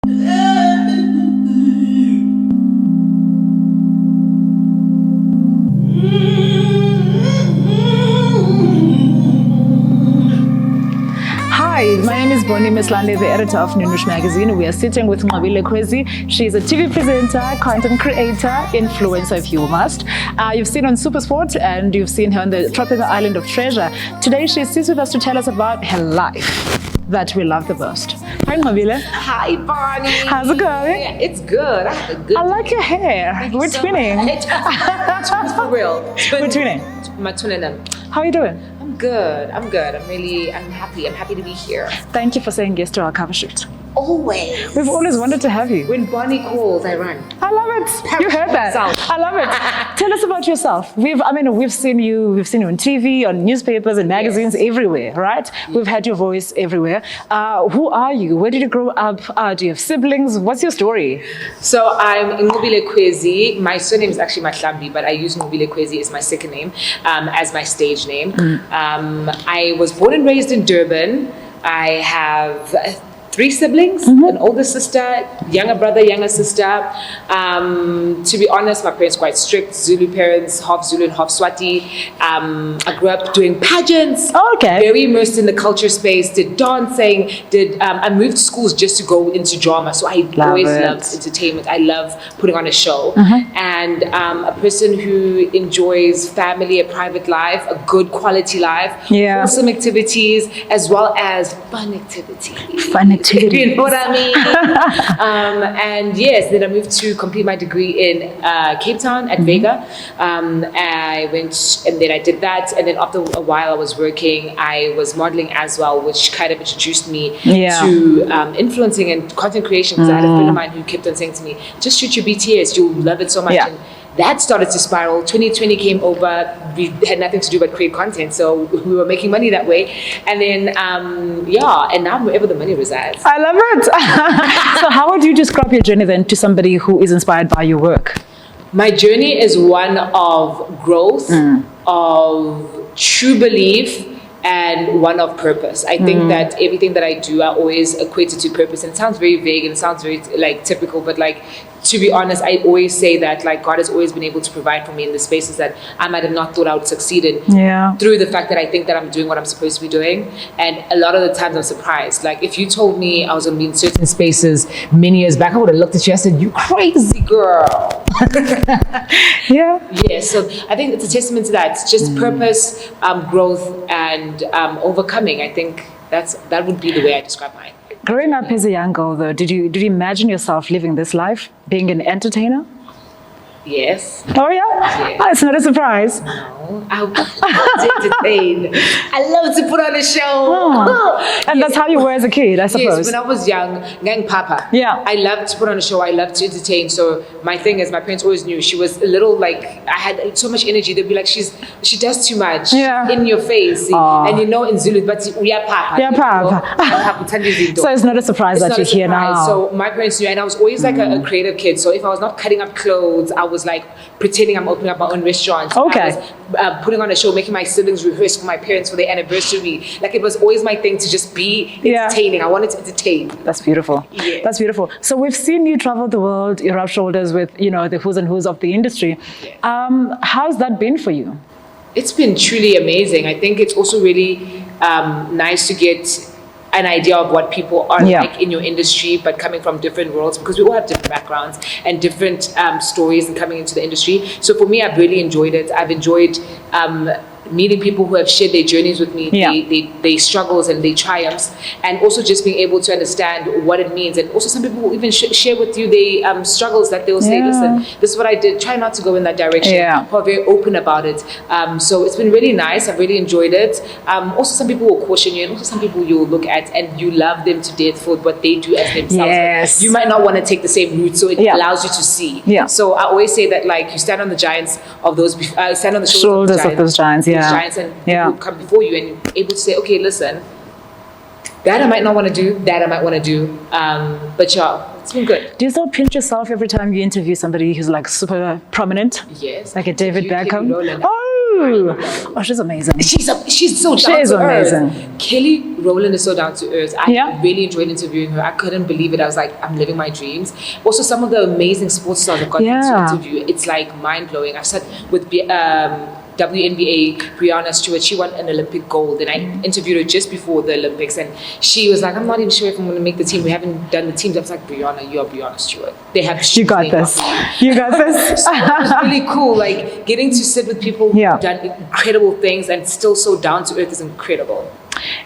Hi, my name is Bonnie Mislande, the editor of Nounouche magazine. We are sitting with Nqobile Khwezi. She's a TV presenter, content creator, influencer if you must. You've seen her on Supersport and you've seen her on the tropical island of Treasure. Today she sits with us to tell us about her life that we love the most. Hi Nqobile. Hi Bonnie. How's it going? It's good. I had a good I like your hair. We're twinning. It's for real. We're twinning. My twinning. How are you doing? I'm good. I'm happy. I'm happy to be here. Thank you for saying yes to our cover shoot. Always. We've always wanted to have you. When Bonnie calls, I run. I love it. You heard that. I love it. Tell us about yourself. We've seen you on TV, on newspapers and magazines, everywhere, right? We've had your voice everywhere. Who are you? Where did you grow up? Do you have siblings? What's your story? So I'm Nqobile Khwezi. My surname is actually Mahlambi, but I use Nqobile Khwezi as my second name, as my stage name. I was born and raised in Durban. I have 3 siblings, an older sister, younger brother, younger sister. To be honest, my parents were quite strict, Zulu parents, half Zulu and half Swati. I grew up doing pageants, very immersed in the culture space, did dancing, I moved schools just to go into drama. So I always loved entertainment. I love putting on a show. And a person who enjoys family, a private life, a good quality life, wholesome activities, as well as fun activities. You know what I mean? And yes, then I moved to complete my degree in Cape Town at Vega. I went and then I did that. And then after a while I was working, I was modeling as well, which kind of introduced me to influencing and content creation, because I had a friend of mine who kept on saying to me, just shoot your BTS, you'll love it so much. And that started to spiral. 2020 came over. We had nothing to do but create content, so we were making money that way. And then, and now I'm wherever the money resides. I love it. So how would you describe your journey then to somebody who is inspired by your work? My journey is one of growth, of true belief, and one of purpose. I think that everything that I do, I always equate it to purpose. And it sounds very vague and it sounds very like typical, but like, to be honest, I always say that like God has always been able to provide for me in the spaces that I might have not thought I would succeed in, through the fact that I think that I'm doing what I'm supposed to be doing. And a lot of the times I'm surprised. Like if you told me I was going to be in certain spaces many years back, I would have looked at you and said, you crazy girl. So I think it's a testament to that. It's just purpose, growth, and overcoming. I think that would be the way I describe mine. Growing up as a young girl, though, did you imagine yourself living this life, being an entertainer? Yes. Oh yeah? Yes. Oh, it's not a surprise. No, I love to entertain. I love to put on a show. And that's how you were as a kid, I suppose. Yes, when I was young, gang papa. I loved to put on a show. I loved to entertain. So my thing is, my parents always knew she was a little like, I had so much energy. They'd be like, she does too much in your face. And you know in Zulu, but we are papa. So it's not a surprise that you're here now. So my parents knew, and I was always like a creative kid. So if I was not cutting up clothes, I was like pretending I'm opening up my own restaurant. I was putting on a show, making my siblings rehearse for my parents for their anniversary. Like it was always my thing to just be entertaining. I wanted to entertain. That's beautiful. That's beautiful. So we've seen you travel the world, you rub shoulders with, the who's and who's of the industry. How's that been for you? It's been truly amazing. I think it's also really nice to get an idea of what people are like in your industry, but coming from different worlds, because we all have different backgrounds and different stories and coming into the industry. So for me, I've really enjoyed it. I've enjoyed meeting people who have shared their journeys with me, their struggles and their triumphs, and also just being able to understand what it means. And also some people will even share with you their struggles, that they'll say, listen, this is what I did, try not to go in that direction. Who are very open about it. So it's been really nice. I've really enjoyed it. Also some people will caution you, and also some people you will look at and you love them to death for what they do as themselves. You might not want to take the same route, so it allows you to see. So I always say that like you stand on the giants of those, stand on the shoulders of those giants. Giants, and people come before you and you're able to say, okay, listen, that I might not want to do, that I might want to do, but it's been good. Do you still pinch yourself every time you interview somebody who's like super prominent? Yes. Like a David Beckham? Oh, Ooh. Oh, she's amazing. She's so down is to earth. amazing. Kelly Rowland is so down to earth. I Yeah. really enjoyed interviewing her. I couldn't believe it. I was like, I'm living my dreams. Also, some of the amazing sports stars I've gotten to interview, it's like mind blowing. I've sat with WNBA Brianna Stewart. She won an Olympic gold, and I interviewed her just before the Olympics, and she was like, I'm not even sure if I'm going to make the team. We haven't done the teams. I was like, Brianna, you're Brianna Stewart. They have You got this. You got this. So it was really cool, like getting to sit with people who've done incredible things and still so down to earth is incredible.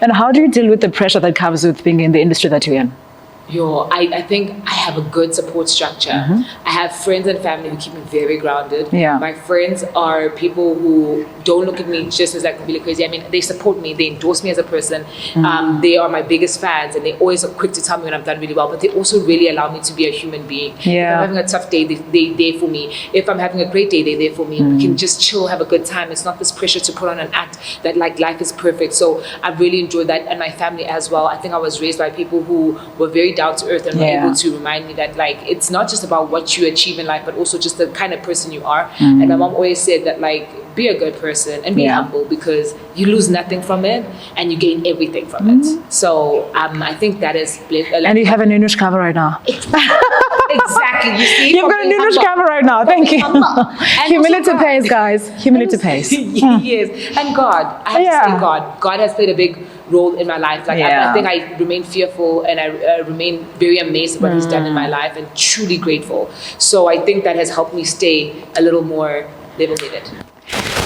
And how do you deal with the pressure that comes with being in the industry that you're in? I think I have a good support structure. I have friends and family who keep me very grounded. Yeah. My friends are people who don't look at me just as like Nqobile Khwezi. I mean, they support me, they endorse me as a person. They are my biggest fans, and they always are quick to tell me when I've done really well, but they also really allow me to be a human being. If I'm having a tough day, they're there for me. If I'm having a great day, they're there for me. We can just chill, have a good time. It's not this pressure to put on an act that like life is perfect. So I really enjoyed that, and my family as well. I think I was raised by people who were very down to earth and were able to remind me that like it's not just about what you achieve in life, but also just the kind of person you are. And my mom always said that like be a good person and be humble, because you lose nothing from it and you gain everything from it. So I think that is and you have a Nounouche cover right now. Exactly. You see, you've got a Nounouche cover right now. Thank you. Humility pays, guys. Humility pays. Yes. And God, I have to say God has played a big role in my life. Like I think I remain fearful, and I remain very amazed at what He's done in my life, and truly grateful. So I think that has helped me stay a little more level-headed.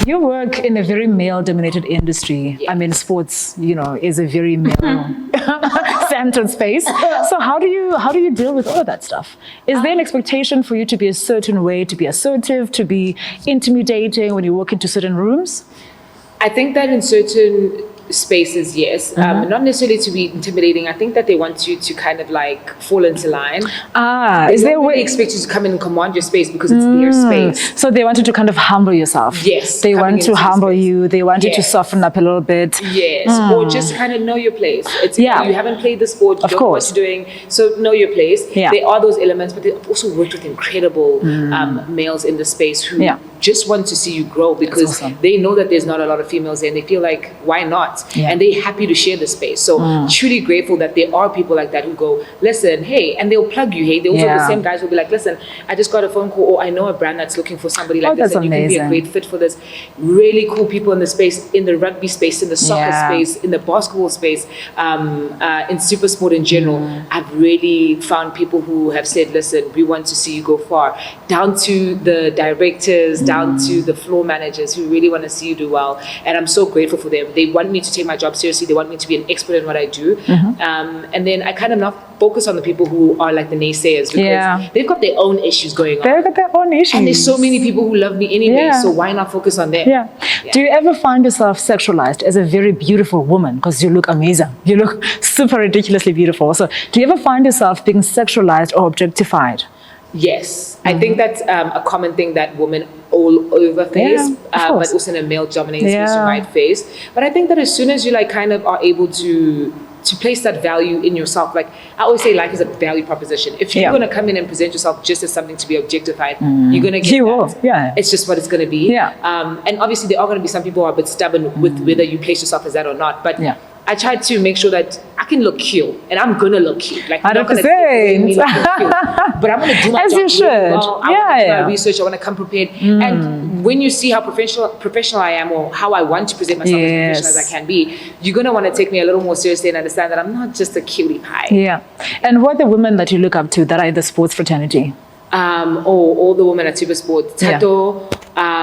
You work in a very male-dominated industry. I mean, sports, is a very male-centered space. So how do you deal with all of that stuff? Is there an expectation for you to be a certain way, to be assertive, to be intimidating when you walk into certain rooms? I think that in certain spaces, yes. Not necessarily to be intimidating. I think that they want you to kind of like fall into line. Is there a way? They expect you to come in and command your space because it's their space. So they want you to kind of humble yourself. Yes. They want to humble you. They want you to soften up a little bit. Yes. Or just kind of know your place. It's you haven't played the sport. You don't know what you're doing. So know your place. There are those elements, but they've also worked with incredible males in the space who just want to see you grow, because they know that there's not a lot of females there, and they feel like, why not? And they're happy to share the space. So truly grateful that there are people like that who go, listen, hey, and they'll plug you, hey. They also the same guys will be like, listen, I just got a phone call, or I know a brand that's looking for somebody like this, and you can be a great fit for this. Really cool people in the space, in the rugby space, in the soccer space, in the basketball space, in super sport in general. I've really found people who have said, listen, we want to see you go far, down to the directors, down to the floor managers who really want to see you do well. And I'm so grateful for them. They want me to take my job seriously. They want me to be an expert in what I do. And then I kind of not focus on the people who are like the naysayers, because they've got their own issues going on. They've got their own issues. And there's so many people who love me anyway, so why not focus on them? Do you ever find yourself sexualized as a very beautiful woman? Because you look amazing. You look super ridiculously beautiful. So do you ever find yourself being sexualized or objectified? Yes. I think that's a common thing that women all over face, but also in a male-dominated space you might face. But I think that as soon as you like kind of are able to place that value in yourself, like I always say, life is a value proposition. If you're going to come in and present yourself just as something to be objectified, you're going to get that. It's just what it's going to be. And obviously there are going to be some people who are a bit stubborn with whether you place yourself as that or not. But I try to make sure that I can look cute, and I'm gonna look cute. Like, you're not gonna take me looking cute, but I'm gonna do my job really well. I want to do my research. I want to come prepared. And when you see how professional I am, or how I want to present myself as professional as I can be, you're gonna want to take me a little more seriously and understand that I'm not just a cutie pie. And what are the women that you look up to that are in the sports fraternity? All the women at Super Sport. Tato.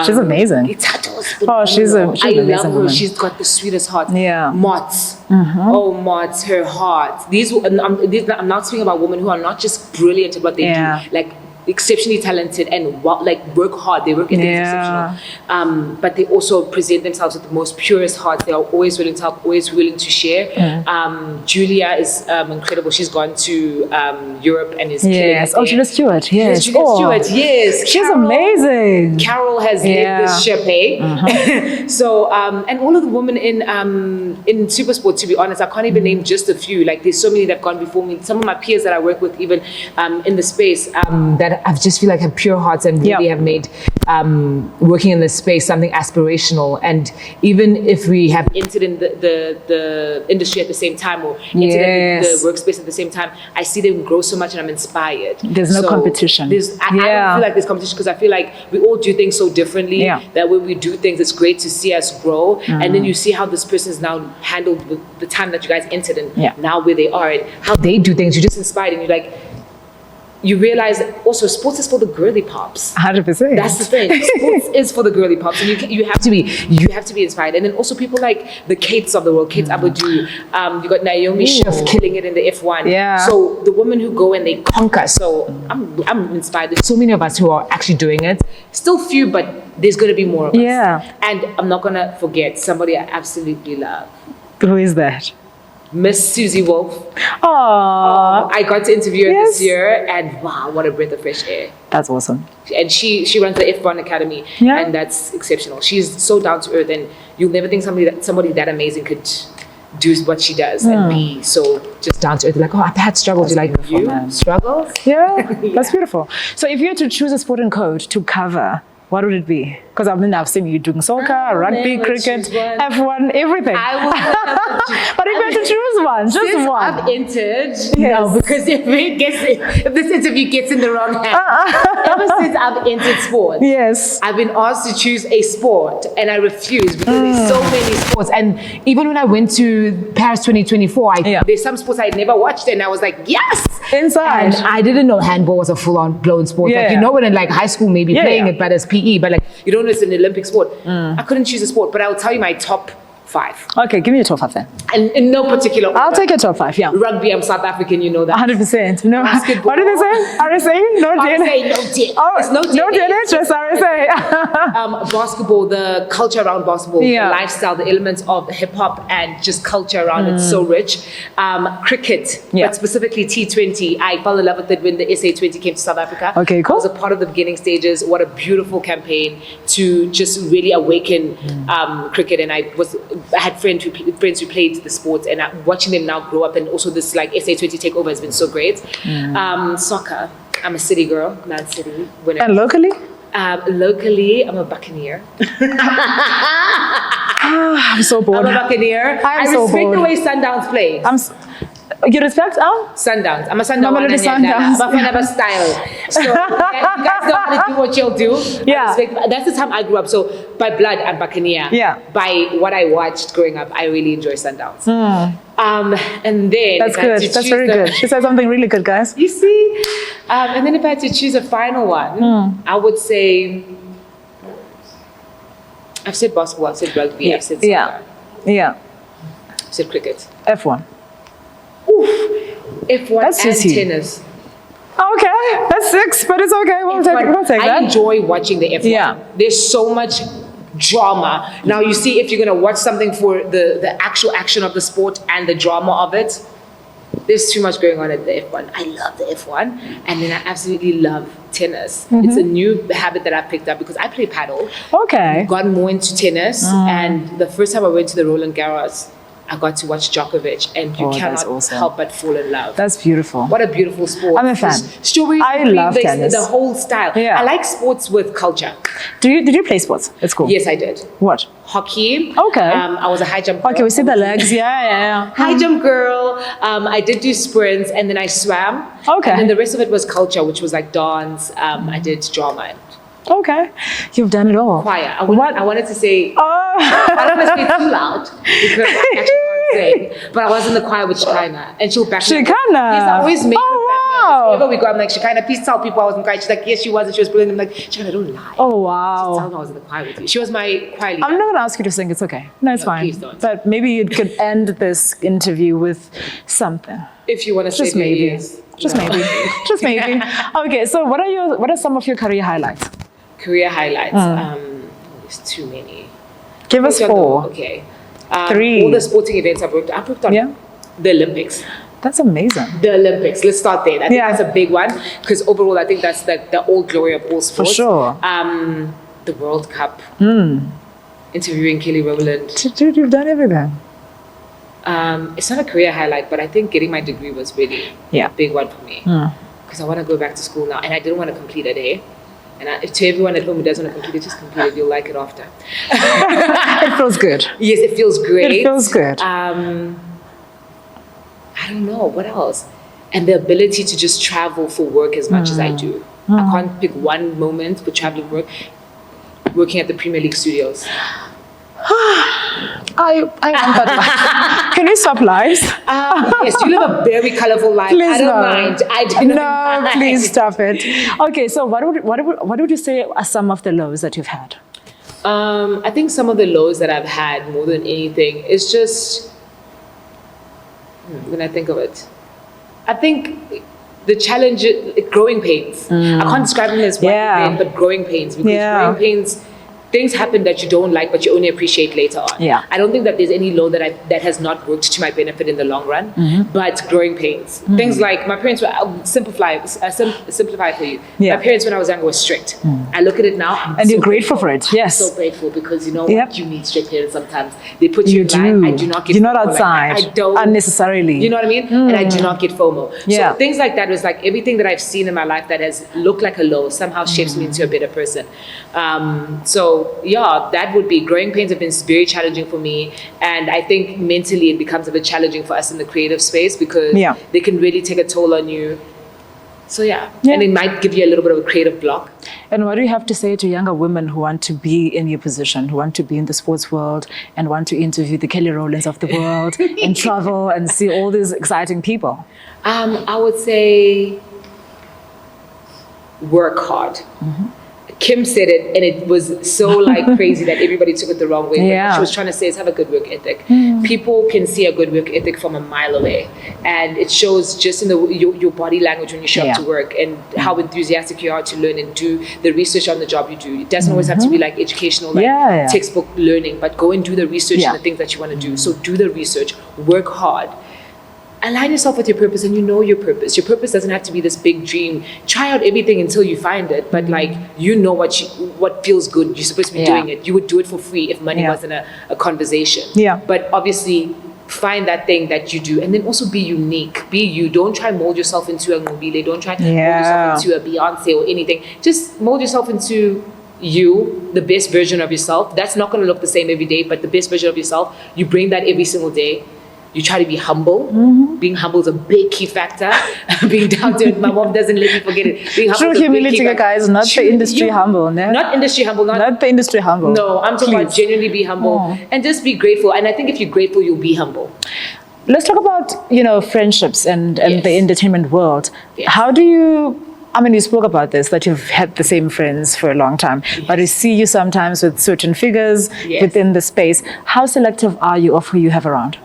She's amazing. She's an amazing love her. woman. She's got the sweetest heart. Mots. Oh, Mots, her heart. I'm not speaking about women who are not just brilliant at what they do, like exceptionally talented and like work hard. They work ethic is exceptional. But they also present themselves with the most purest hearts. They are always willing to help, always willing to share. Julia is incredible. She's gone to Europe and is killing it. Oh, Julia Stewart. Yes. Julia Stewart. Yes. She's amazing. Carol has led this ship, So, and all of the women in Super Sport, to be honest, I can't even name just a few. Like, there's so many that have gone before me. Some of my peers that I work with, even in the space, that that I just feel like have pure hearts and really have made working in this space something aspirational. And even if we have entered in the industry at the same time or entered in the workspace at the same time, I see them grow so much and I'm inspired. There's no competition. I don't feel like there's competition because I feel like we all do things so differently that when we do things, it's great to see us grow. And then you see how this person is now handled with the time that you guys entered and now where they are and how they do things. You're just inspired and you're like, you realize also sports is for the girly pops. 100%. That's the thing. Sports is for the girly pops, and you have to be inspired. And then also people like the Kates of the world, Kate Abadou. You got Naomi Schiff killing it in the F1. Yeah. So the women who go and they conquer. So I'm inspired. There's so many of us who are actually doing it. Still few, but there's going to be more of us. Yeah. And I'm not gonna forget somebody I absolutely love. Who is that? Miss Susie Wolf. Oh, I got to interview her this year, and wow, what a breath of fresh air. That's awesome. And she runs the F1 Academy, and that's exceptional. She's so down to earth, and you'll never think somebody that amazing could do what she does and be so just down to earth. Like, oh, I've had struggles. You're like, you struggles? Yeah, that's beautiful. So if you had to choose a sport and code to cover, what would it be? Because I've seen you doing soccer, rugby, cricket, F1, everything. I will but if you had to choose one, just one. I've entered, no, because if this interview gets in the wrong hands, ever since I've entered sport, I've been asked to choose a sport, and I refuse because there's so many sports. And even when I went to Paris 2024, there's some sports I had never watched, and I was like, yes! Inside. And I didn't know handball was a full-on blown sport. Like, you know it in like high school, maybe playing it, but as PE, but like, you don't know it's an Olympic sport. I couldn't choose a sport, but I will tell you my top 5. Okay, give me your top 5 then. And in no particular order. I'll take your top 5, Rugby, I'm South African, you know that. 100%. No. Basketball. What did they say? RSA? No DNA. It's no DNA, just RSA. Basketball, the culture around basketball, the lifestyle, the elements of hip-hop and just culture around it's so rich. Cricket, but specifically T20. I fell in love with it when the SA20 came to South Africa. Okay, cool. I was a part of the beginning stages. What a beautiful campaign to just really awaken cricket. And I had friends who played the sport, and watching them now grow up, and also this like SA20 takeover has been so great. Soccer, I'm a city girl, Man City. And locally? Locally, I'm a Buccaneer. I'm so bored. I'm a Buccaneer. I so respect bored. the way Sundowns play. You respect Sundowns. I'm a Sundowns. I'm a fan of a style. So you guys know how to do what you'll do. That's the time I grew up. So by blood, I'm Buccaneer. By what I watched growing up, I really enjoy Sundowns. And then that's good. That's very good. She said something really good, guys. You see? And then if I had to choose a final one, I would say I've said basketball, I've said rugby, I've said soccer. I've said cricket. F1. F1 that's and tennis. Okay, that's 6, but it's okay. We'll take that. I enjoy watching the F1. There's so much drama. Now you see, if you're going to watch something for the actual action of the sport and the drama of it, there's too much going on at the F1. I love the F1, and then I absolutely love tennis. It's a new habit that I picked up because I play paddle. Okay. Got more into tennis, and the first time I went to the Roland Garros, I got to watch Djokovic, and you cannot help but fall in love. That's beautiful. What a beautiful sport. I'm a fan. Strawberries, I love tennis. The whole style. I like sports with culture. Did you play sports at school? Yes, I did. What? Hockey. Okay. I was a high jump girl. Okay, we see the legs. Yeah. High jump girl. I did do sprints, and then I swam. Okay. And then the rest of it was culture, which was like dance. I did drama. Okay, you've done it all. Choir. I wanted to say. I don't want to say too loud because I actually can't sing. But I was in the choir with Shekinah, and she'll back me up. Shekinah. Yes, I always make her back me up. Wherever we go, I'm like, Shekinah, please tell people I was in the choir. She's like, yes, she was, and she was brilliant. I'm like, Shekinah, don't lie. Oh wow. Just tell them I was in the choir with you. She was my choir leader. I'm not gonna ask you to sing. It's okay. No, it's fine. Please don't. But maybe you could end this interview with something. If you want to say just maybe. Yes. Just maybe. Just maybe. Okay, so what are some of your career highlights? Career highlights. There's too many. Give us 4. Okay. 3. All the sporting events I've worked on. The Olympics. That's amazing. The Olympics. Let's start there. I think that's a big one because overall, I think that's the old glory of all sports. For sure. The World Cup. Interviewing Kelly Rowland. Dude, you've done everything. It's not a career highlight, but I think getting my degree was really a big one for me. because I want to go back to school now, and I didn't want to complete a day. And to everyone at home who doesn't want to complete it, just complete it. You'll like it after. It feels good. Yes, it feels great. It feels good. I don't know what else, and the ability to just travel for work as much as I do. I can't pick one moment for traveling work. Working at the Premier League studios. I want that life. Can we swap lives? Yes, you live a very colorful life. Please I don't no. mind. I do not mind. Please stop it. Okay, so what would you say are some of the lows that you've had? I think some of the lows that I've had more than anything is just when I think of it, I think the challenge, growing pains. I can't describe them as one pain, but growing pains, because growing pains, things happen that you don't like, but you only appreciate later on. Yeah. I don't think that there's any law that has not worked to my benefit in the long run, but growing pains. Things like my parents were, I'll simplify it for you. Yeah. My parents when I was younger were strict. I look at it now, And you're grateful for it, yes. I'm so grateful because you know Yep. you need strict parents sometimes. They put you in line. I do not get You're not FOMO outside like that. I don't unnecessarily. You know what I mean? And I do not get FOMO. Yeah. So things like that was like everything that I've seen in my life that has looked like a low somehow shapes me into a better person. So yeah, that would be growing pains have been very challenging for me, and I think mentally it becomes a bit challenging for us in the creative space because they can really take a toll on you. So yeah, and it might give you a little bit of a creative block. And what do you have to say to younger women who want to be in your position, who want to be in the sports world and want to interview the Kelly Rowlands of the world and travel and see all these exciting people? I would say work hard. Kim said it, and it was so like crazy that everybody took it the wrong way. What she was trying to say is have a good work ethic. People can see a good work ethic from a mile away, and it shows just in your body language when you show up to work and how enthusiastic you are to learn and do the research on the job you do. It doesn't always have to be like educational, like textbook learning, but go and do the research and the things that you want to do. So do the research, work hard. Align yourself with your purpose, and you know your purpose. Your purpose doesn't have to be this big dream. Try out everything until you find it, but like you know what feels good. You're supposed to be doing it. You would do it for free if money wasn't a conversation. But obviously find that thing that you do, and then also be unique. Be you. Don't try mold yourself into a Nqobile. Don't try mold yourself into a Beyonce or anything. Just mold yourself into you, the best version of yourself. That's not going to look the same every day, but the best version of yourself, you bring that every single day. You try to be humble. Being humble is a big key factor. Being down to it, my mom doesn't let me forget it. Being humble True humility, guys, not the industry humble. Not industry humble. Not the industry humble. No, I'm talking about genuinely be humble and just be grateful. And I think if you're grateful, you'll be humble. Let's talk about, friendships and the entertainment world. How do you... I mean, you spoke about this, that you've had the same friends for a long time, but I see you sometimes with certain figures within the space. How selective are you of who you have around?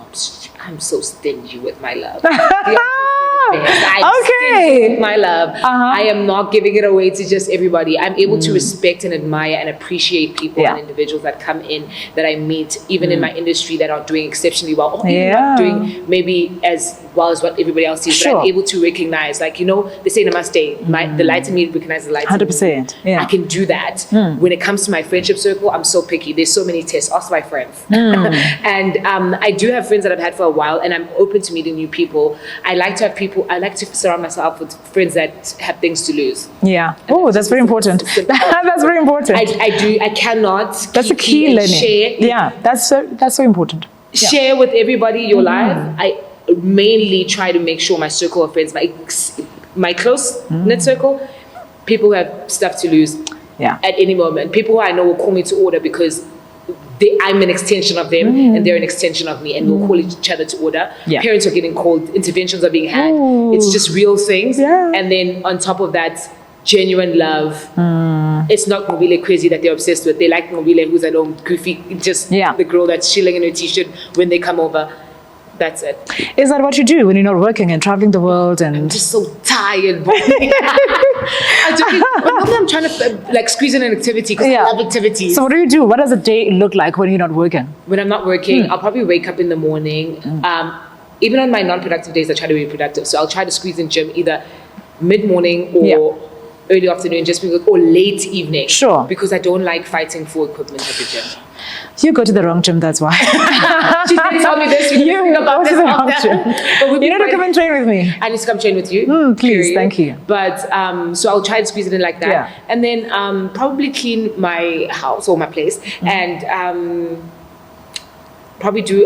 I'm so stingy with my love. I'm stingy with my love. I am not giving it away to just everybody. I'm able to respect and admire and appreciate people and individuals that come in, that I meet, even in my industry, that are doing exceptionally well. Or maybe not doing maybe as well as what everybody else sees, but I'm able to recognize, like, they say namaste, the light in me recognizes the light 100%. in me. I can do that. When it comes to my friendship circle, I'm so picky. There's so many tests. Ask my friends. And I do have friends that I've had for a while, and I'm open to meeting new people. I like to have people, I like to surround myself with friends that have things to lose. Yeah. Oh, that's very important. That's very important. I cannot. That's a key learning. Share. Yeah, that's so important. Share with everybody your life. I mainly try to make sure my circle of friends, my close knit circle, people who have stuff to lose at any moment. People who I know will call me to order because I'm an extension of them and they're an extension of me, and we'll call each other to order. Parents are getting called, interventions are being had. It's just real things. And then on top of that, genuine love. It's not Nqobile Khwezi that they're obsessed with. They like Nqobile, who's at home, goofy, just the girl that's chilling in her t-shirt when they come over. That's it. Is that what you do when you're not working and traveling the world? And I'm just so tired. Normally I'm trying to squeeze in an activity because I love activities. So what do you do? What does a day look like when you're not working? When I'm not working, I'll probably wake up in the morning. Even on my non-productive days, I try to be productive. So I'll try to squeeze in gym either mid-morning or early afternoon, just because, or late evening. Sure. Because I don't like fighting for equipment at the gym. You go to the wrong gym, that's why. She didn't tell me this. You You about go to this the wrong after. gym. But we'll be You need to fine. come and train with me. I need to come train with you. Please, period. thank you. But so I'll try to squeeze it in like that, Yeah. and then probably clean my house or my place, and probably do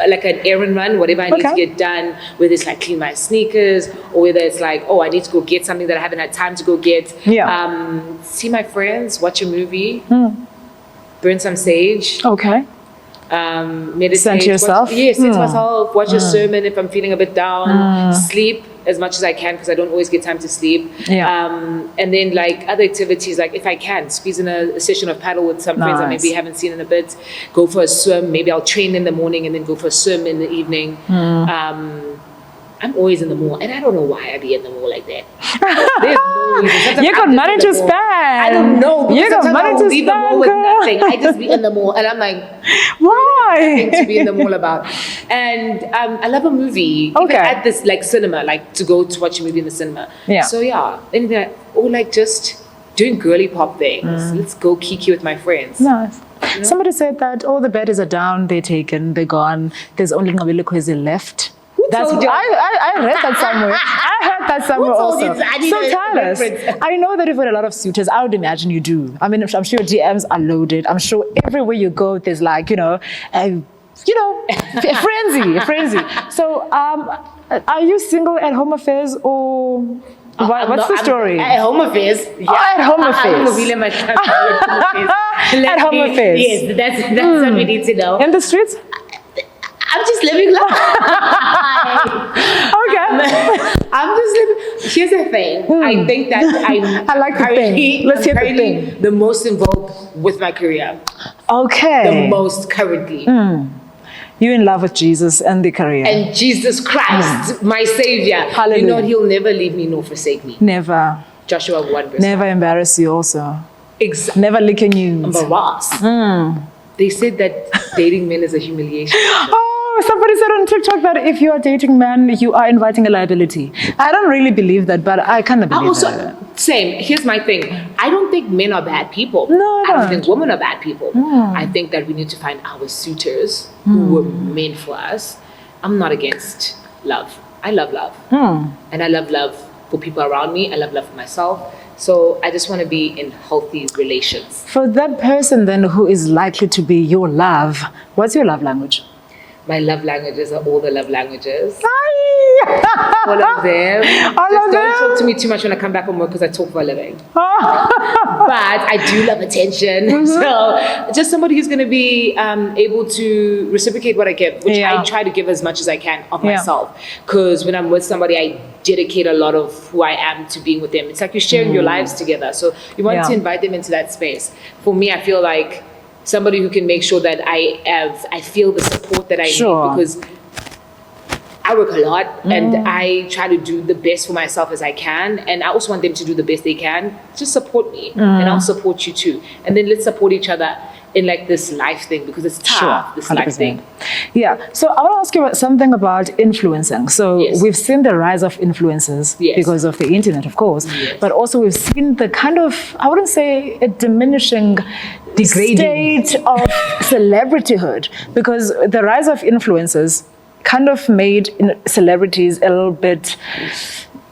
like an errand run, whatever I need to Okay. get done. Whether it's like clean my sneakers, or whether it's like, oh, I need to go get something that I haven't had time to go get. Yeah. See my friends, watch a movie, burn some sage. Okay. Meditate. Center yourself? Yes, to myself. Watch a sermon if I'm feeling a bit down. Sleep as much as I can because I don't always get time to sleep. Yeah. And then like other activities, like if I can, squeeze in a session of paddle with some friends I Nice. maybe haven't seen in a bit. Go for a swim. Maybe I'll train in the morning and then go for a swim in the evening. I'm always in the mall, and I don't know why I be in the mall like that. There's no reason. Sometimes You got I'm just money in to the mall. spend. I don't know. You because got sometimes money I'll to leave the mall spend, with girl. nothing. I just be in the mall, and I'm like, Why? to be in the mall about. And I love a movie. Okay. Even at this like cinema, like to go to watch a movie in the cinema. Yeah. So yeah, anything or like just doing girly pop things. Let's go kiki with my friends. Nice. Somebody said that all the baddies are down, they're taken, they're gone. There's only Nqobile Khwezi left. That's told you? I read that somewhere. I heard that somewhere told also. you? I need So a tell us. reference. I know that you've got a lot of suitors. I would imagine you do. I mean, I'm sure DMs are loaded. I'm sure everywhere you go, there's like, a frenzy. So, are you single at home affairs or what's the story? At home affairs. Yeah. At home affairs. At home affairs. Yes, that's what we need to know. In the streets? I'm just living life. Okay. I'm just living. Here's the thing. I think that I like the thing. Let's hear the currently thing. the most involved with my career. Okay. The most currently. You're in love with Jesus and the career. And Jesus Christ, my Savior. Hallelujah. You know, He'll never leave me nor forsake me. Never. Joshua 1 verse. Never embarrass you also. Exactly. Never licking you. Embarrass. They said that dating men is a humiliation. Oh, somebody said on TikTok that if you are dating man, you are inviting a liability. I don't really believe that, but I kind of believe that. Same. Here's my thing. I don't think men are bad people. No, I I don't don't. think women are bad people. I think that we need to find our suitors who were meant for us. I'm not against love. I love love. And I love love for people around me. I love love for myself. So I just want to be in healthy relations. For that person then who is likely to be your love, what's your love language? My love languages are all the love languages. Hi! All of them. All Just of don't them? talk to me too much when I come back from work because I talk for a living. But I do love attention. So just somebody who's going to be able to reciprocate what I give, which Yeah. I try to give as much as I can of Yeah. myself. Because when I'm with somebody, I dedicate a lot of who I am to being with them. It's like you're sharing your lives together. So you want Yeah. to invite them into that space. For me, I feel like somebody who can make sure that I feel the support that I Sure. need, because I work a lot and I try to do the best for myself as I can. And I also want them to do the best they can. Just support me and I'll support you too. And then let's support each other in like this life thing, because it's tough, this life 100%. thing. Yeah. So I want to ask you about something about influencing. So Yes. we've seen the rise of influencers Yes. because of the internet, of course, Yes. but also we've seen the kind of, I wouldn't say a diminishing state of celebrityhood, because the rise of influencers kind of made celebrities a little bit,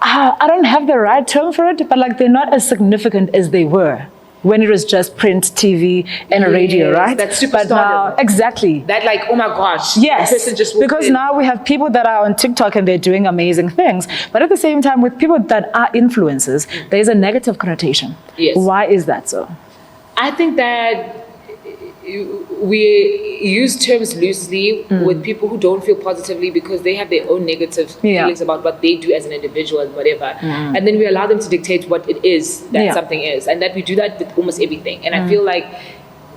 I don't have the right term for it, but like they're not as significant as they were when it was just print, TV, and radio, Yes, right? that's But now, superstardom. exactly. That like, oh my gosh. Yes, the person just walked because in. now we have people that are on TikTok and they're doing amazing things. But at the same time, with people that are influencers, there's a negative connotation. Yes. Why is that so? I think that we use terms loosely with people who don't feel positively because they have their own negative Yeah. feelings about what they do as an individual and whatever. And then we allow them to dictate what it is that Yeah. something is. And that we do that with almost everything. And I feel like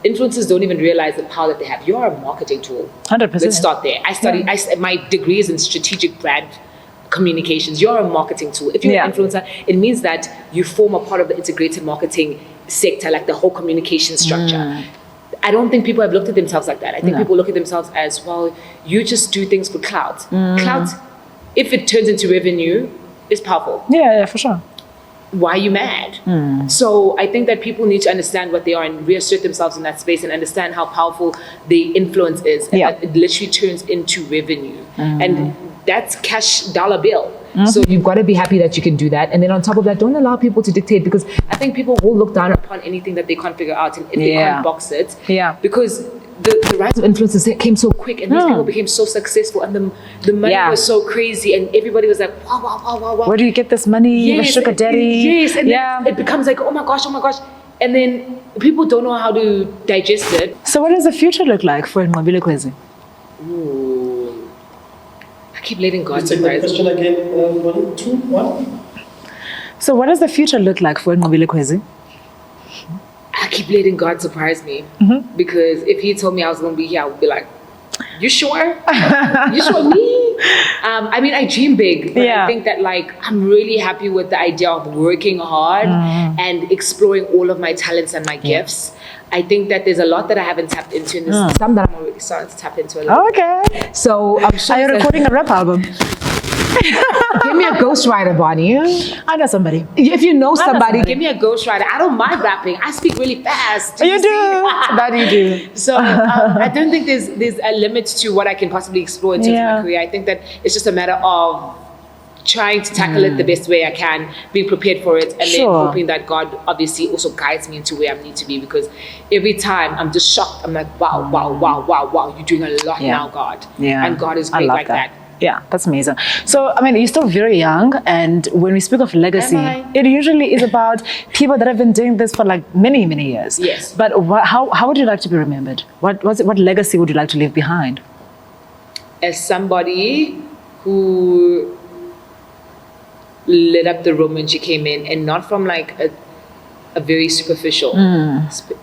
influencers don't even realize the power that they have. You are a marketing tool. 100%. Let's start there. My degree is in strategic brand communications. You're a marketing tool. If you're Yeah. an influencer, it means that you form a part of the integrated marketing sector, like the whole communication structure. I don't think people have looked at themselves like that. I think No. people look at themselves as, well, you just do things for clout. Clout, if it turns into revenue, is powerful. Yeah, for sure. Why are you mad? So I think that people need to understand what they are and reassert themselves in that space and understand how powerful the influence is. And that it literally turns into revenue. And that's cash dollar bill. So you've got to be happy that you can do that. And then on top of that, don't allow people to dictate, because I think people will look down upon anything that they can't figure out and if they can't box it. Because the rise of influencers came so quick and these people became so successful and the money was so crazy and everybody was like, wow, wow, wow, wow, wow. Where do you get this money? Yes, sugar daddy. Yes, and then it becomes like, oh my gosh. And then people don't know how to digest it. So what does the future look like for Nqobile Khwezi? Ooh. I keep letting God Just take the surprise question me. again. 1, 2, 1. So what does the future look like for Nqobile Khwezi? I keep letting God surprise me, because if He told me I was going to be here, I would be like, you sure? You sure me? I mean, I dream big, but I think that like I'm really happy with the idea of working hard and exploring all of my talents and my gifts. I think that there's a lot that I haven't tapped into, and there's some that I'm already starting to tap into a little bit. So I'm sure. Are you recording a rap album? Give me a ghostwriter, Bonnie. I know somebody. If you know somebody, give me a ghostwriter. I don't mind rapping. I speak really fast. You do. That you do. So I don't think there's a limit to what I can possibly explore in terms of my career. I think that it's just a matter of trying to tackle it the best way I can, being prepared for it, and then hoping that God obviously also guides me into where I need to be, because every time I'm just shocked. I'm like, wow, wow, wow, wow, wow. You're doing a lot now, God. Yeah. And God is great like that. Yeah, that's amazing. So, I mean, you're still very young, and when we speak of legacy, it usually is about people that have been doing this for like many, many years. Yes. But how would you like to be remembered? What legacy would you like to leave behind? As somebody who lit up the room when she came in, and not from like a very superficial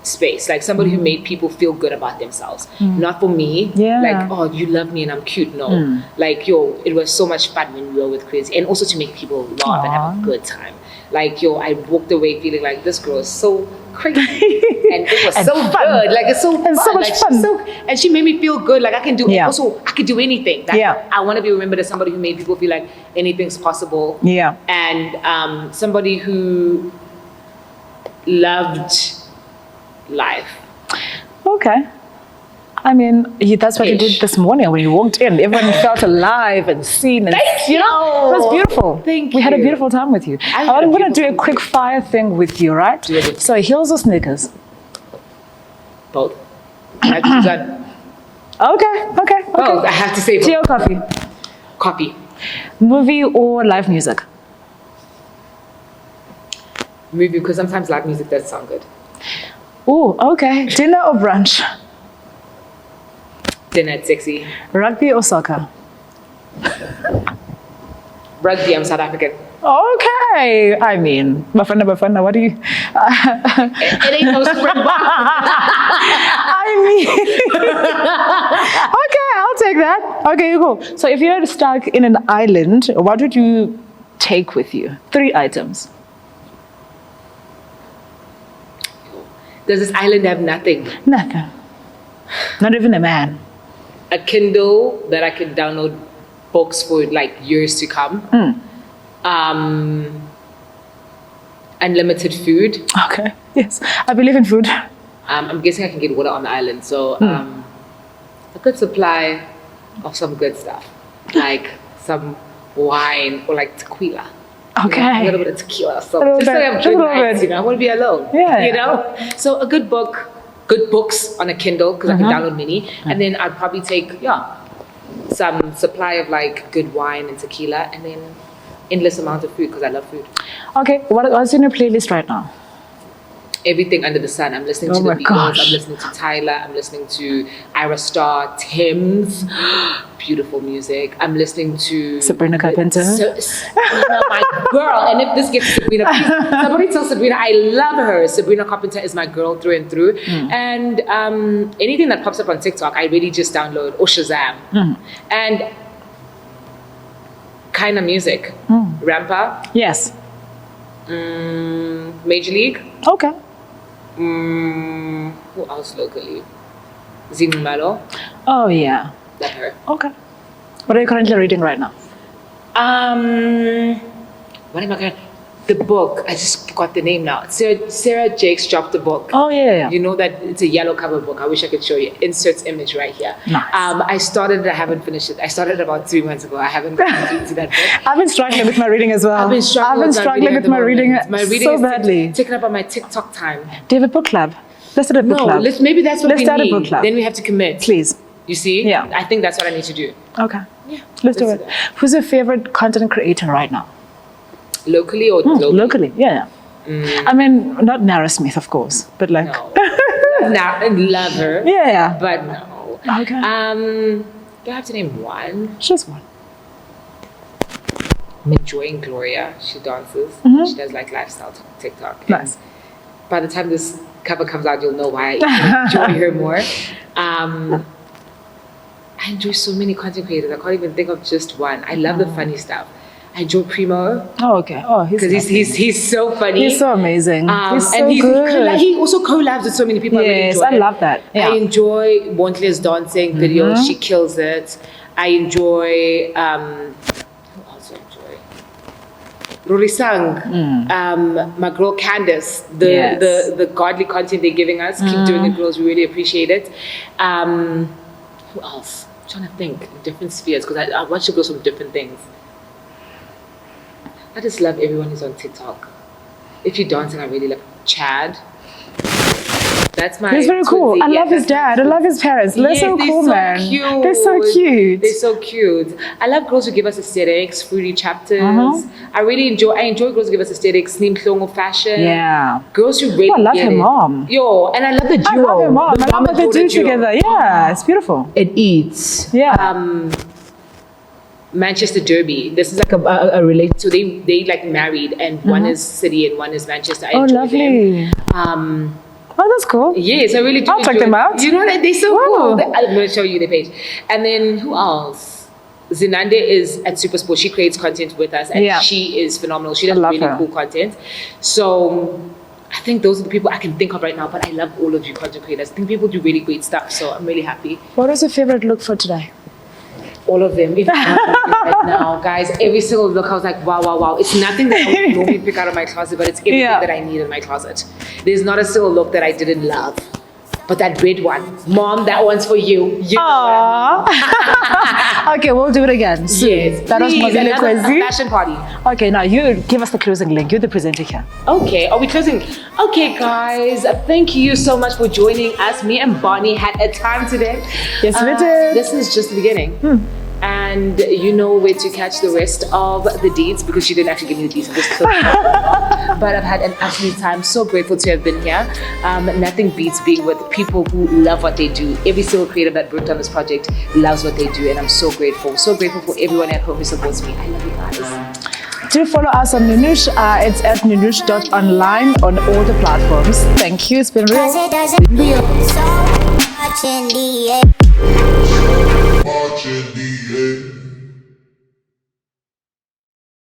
space, like somebody who made people feel good about themselves, not for me, like, oh, you love me and I'm cute. No, like, yo, it was so much fun when we were with Khwezi, and also to make people laugh and have a good time. Like, yo, I walked away feeling like this girl is so crazy and it was so fun. Good, like it's so fun. So much like, fun. And she made me feel good, like I can do also I could do anything. Like, I want to be remembered as somebody who made people feel like anything's possible, and somebody who loved life. Okay. I mean, that's what you did this morning when you walked in. Everyone felt alive and seen. And, you know, it was beautiful. Thank we had a you. beautiful time with you. I'm going to do a quick fire thing with you, right? Do it. So, heels or sneakers? Both. I have to choose one. Okay. Both. I have to say both. Tea or coffee? Coffee. Movie or live music? Movie, because sometimes live music does sound good. Oh, okay. Dinner or brunch? Dinner at sexy. Rugby or soccer? Rugby, I'm South African. Okay. I mean, Bafana, what do you... It ain't no Springbok. I mean... Okay, I'll take that. Okay, cool. So if you're stuck in an island, what would you take with you? 3 items. Does this island have nothing? Nothing. Not even a man. A Kindle that I can download books for like years to come. Unlimited food. Okay. Yes. I believe in food. I'm guessing I can get water on the island. So a good supply of some good stuff. Like some wine or like tequila. Okay. You know, a little bit of tequila. So just so I have good nights, you know. I want to be alone. Yeah. You know? So a good book, good books on a Kindle, because I can download many. And then I'd probably take, some supply of like good wine and tequila, and then endless amount of food, because I love food. Okay. What's in your playlist right now? Everything under the sun. I'm listening to the Beatles. I'm listening to Tyler. I'm listening to Ira Starr, Tim's, beautiful music. I'm listening to Sabrina Carpenter. Sabrina, my girl. And if this gets Sabrina, please, somebody tell Sabrina I love her. Sabrina Carpenter is my girl through and through. And anything that pops up on TikTok, I really just download or Shazam. And kind of music. Rampa. Yes. Major League. Okay. Who else locally? Nqobile. Oh, yeah. That her. Okay. What are you currently reading right now? What am I going? The book, I just forgot the name now. Sarah Jakes dropped the book. Oh, yeah. You know that it's a yellow cover book. I wish I could show you. Inserts image right here. Nice. I started it, I haven't finished it. I started about 3 months ago. I haven't gotten into that book. I've been struggling with my reading as well. I've been struggling with my reading so is badly. taken up on my TikTok time. Do you have a book club? Let's start a book club. Maybe that's what Let's we start need. a book club. Then we have to commit. Please. You see? Yeah. I think that's what I need to do. Okay. Yeah. Let's do it. Who's your favorite content creator right now? Locally or globally? Locally, yeah. I mean, not Narasmith, of course, but like... No. Love her. Yeah. But no. Okay. Do I have to name one? Just one. I'm enjoying Gloria. She dances. She does like lifestyle TikTok. Nice. And by the time this cover comes out, you'll know why I enjoy her more. I enjoy so many content creators. I can't even think of just one. I love the funny stuff. I enjoy Primo. Oh, okay. Oh, Because he's so funny. He's so amazing. He's so good. He also collabs with so many people. Yes, I love that. Yeah. I enjoy Wantle's dancing videos. She kills it. I enjoy who else do I enjoy? Rorisang, my girl Candace, the godly content they're giving us. Keep doing it, girls. We really appreciate it. Who else? I'm trying to think. Different spheres, because I watch the girls from different things. I just love everyone who's on TikTok. If you're dancing, I really love Chad. That's my. He's very cool. I love his dad. I love his parents. They're so cool, man. They're so cute. They're so cute. I love girls who give us aesthetics, fruity chapters. I enjoy girls who give us aesthetics, Sneem Klongo fashion. Yeah. Girls who really. I love her mom. Yo, and I love the duo. I love her mom. The I love what they do together. Yeah, it's beautiful. It eats. Yeah. Manchester Derby. This is like a relation. So they like married, and one is City and one is Manchester. I enjoy lovely. them. Oh, that's cool. Yes, I really do. I'll check them out. You know that they're so cool. I'm going to show you the page. And then who else? Zinande is at Supersport. She creates content with us, and she is phenomenal. She does really cool content. So I think those are the people I can think of right now. But I love all of you content creators. I think people do really great stuff. So I'm really happy. What was your favorite look for today? All of them. Even right now, guys, every single look, I was like, wow, wow, wow. It's nothing that I would normally pick out of my closet, but it's everything that I need in my closet. There's not a single look that I didn't love. But that red one, Mom, that one's for you. Aww. Okay, we'll do it again. Yes. That was Nqobile Khwezi. Fashion party. Okay, now you give us the closing link. You're the presenter here. Okay, are we closing? Okay, guys, thank you so much for joining us. Me and Bonnie had a time today. Yes, we did. This is just the beginning. And you know where to catch the rest of the deeds, because she didn't actually give me the deeds. But I've had an absolute time. So grateful to have been here. Nothing beats being with people who love what they do. Every single creator that worked on this project loves what they do, and I'm so grateful. So grateful for everyone at home who supports me. I love you guys. Do follow us on Nounouche. It's at Nounouche.online on all the platforms. Thank you. It's been real. So much in the air.